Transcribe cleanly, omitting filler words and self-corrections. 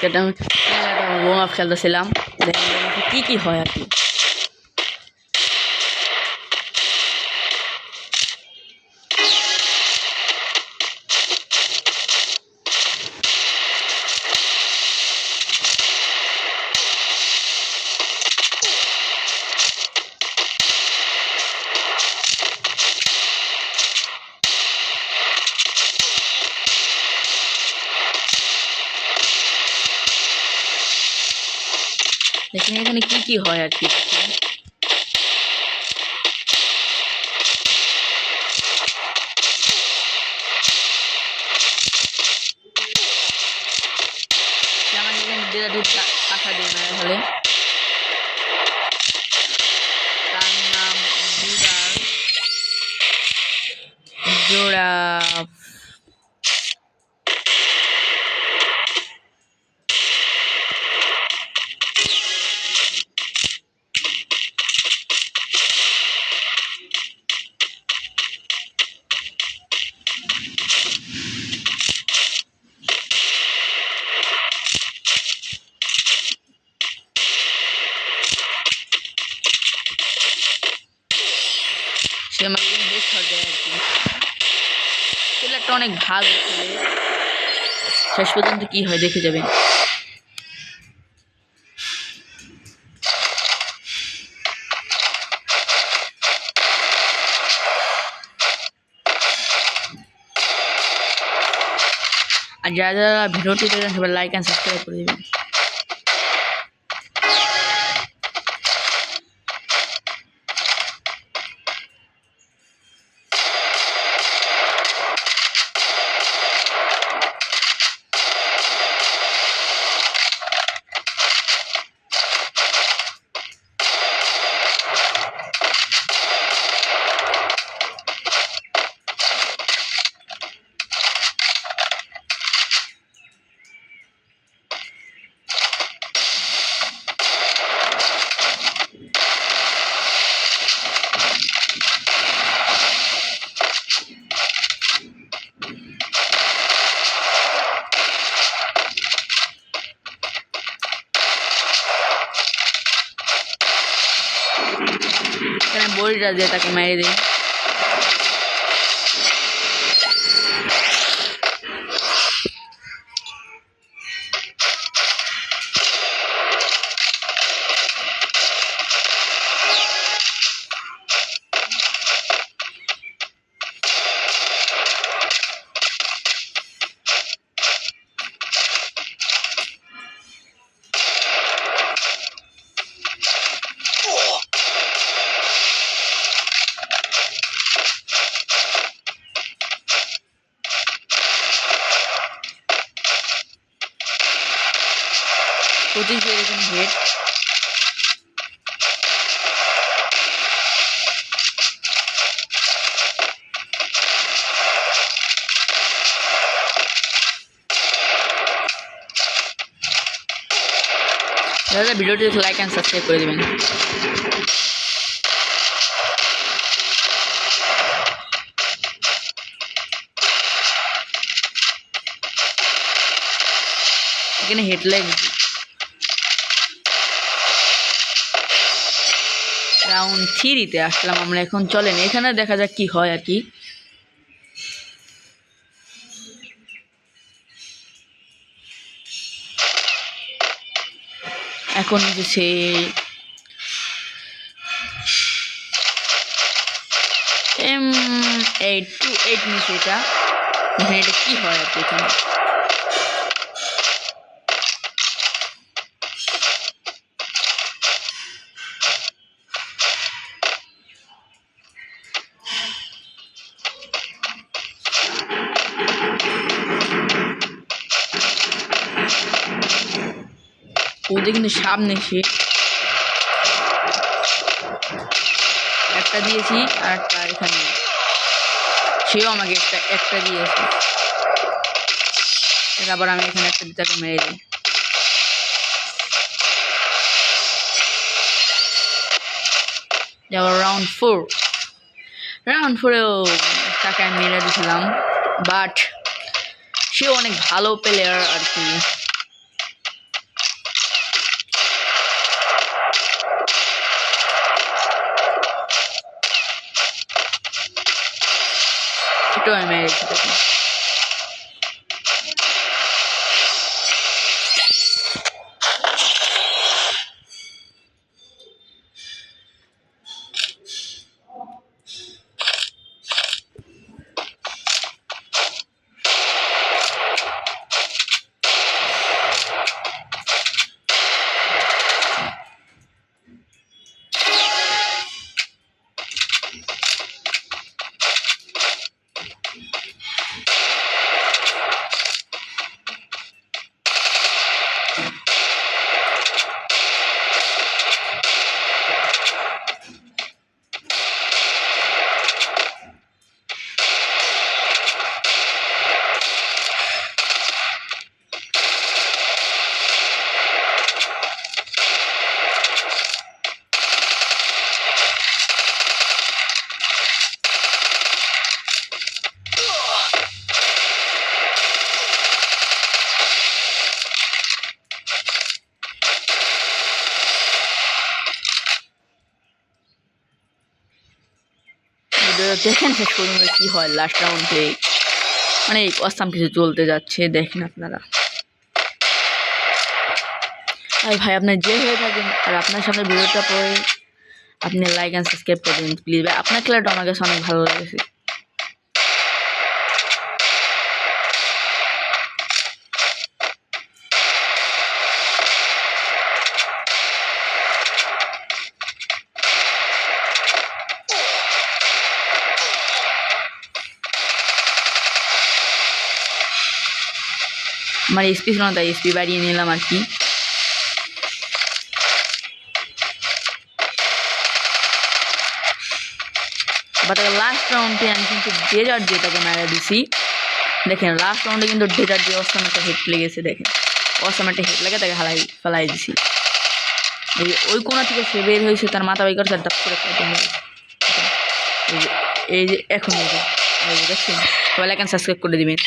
আজকে আমি বোমা খেলতেছিলাম, দেখেন কি কি হয় আর কি। দেখেন এখানে কি কি হয় আর কি। আমাকে এখানে টাকা দিয়ে মেরে ফেলে। তার নাম জোড়া। সে আমাকে হেডশট দেয় আর কি। প্লেয়ারটা অনেক ভালো ছিল। শেষ পর্যন্ত কি হয় দেখে যাবেন। আর যারা যারা ভিডিওটি দেখেন সবাই লাইক অ্যান্ড সাবস্ক্রাইব করে দেবেন। এখানে বড়িটা দিয়ে তাকে মেরে দিই। প্রতি এরকম হেড। দাদা ভিডিওটি লাইক অ্যান্ড সাবস্ক্রাইব করে দেবেন। এখানে হেডলাইট রাউন্ড 3-তে আসলাম আমরা এখন। চলেন এখানে দেখা যাক কি হয় আর কি। এখন সে M828 নিচে এটা। এখানে এটা কি হয় আর কি। এখানে ওদের কিন্তু সামনে সে একটা দিয়েছি আর একটা এখানে সেও আমাকে একটা দিয়েছে। আবার আমি এখানে একটা দিতে মেরে দিই। আবার রাউন্ড 4-এও তাকে আমি মেরে দিয়েছিলাম, বাট সে অনেক ভালো প্লেয়ার আর কি। এটাও আমি মেরেছি দেখুন। দেখেন শেষ পর্যন্ত কি হয় লাস্ট রাউন্ডে, মানে অসাম কিছু চলতে যাচ্ছে দেখেন আপনারা। আর ভাই আপনার যে হয়ে থাকেন আর আপনার সামনে ভিডিওটা পরে আপনি লাইক অ্যান্ড সাবস্ক্রাইব করে দিন প্লিজ ভাই, আপনার খেলাটা আমার কাছে অনেক ভালো লেগেছে। আমার এসপি ছিল না তাই এসপি বাড়িয়ে নিলাম আর কি। বাট লাস্ট রাউন্ডে আমি কিন্তু ডেজার্ট দিয়ে তাকে মেরে দিছি। দেখেন লাস্ট রাউন্ডে কিন্তু ডেজার্ট দিয়ে অসাম একটা হিট লেগেছে, দেখেন অসাম একটা হিট লেগে তাকে ফেলাই দিছি। ওই কোনা থেকে সে বের হয়েছে, তার মাথা বাই করছে ডাপ করে এই যে এখন দেখছেন, সবাই লাইক অ্যান্ড সাবস্ক্রাইব করে দিবেন।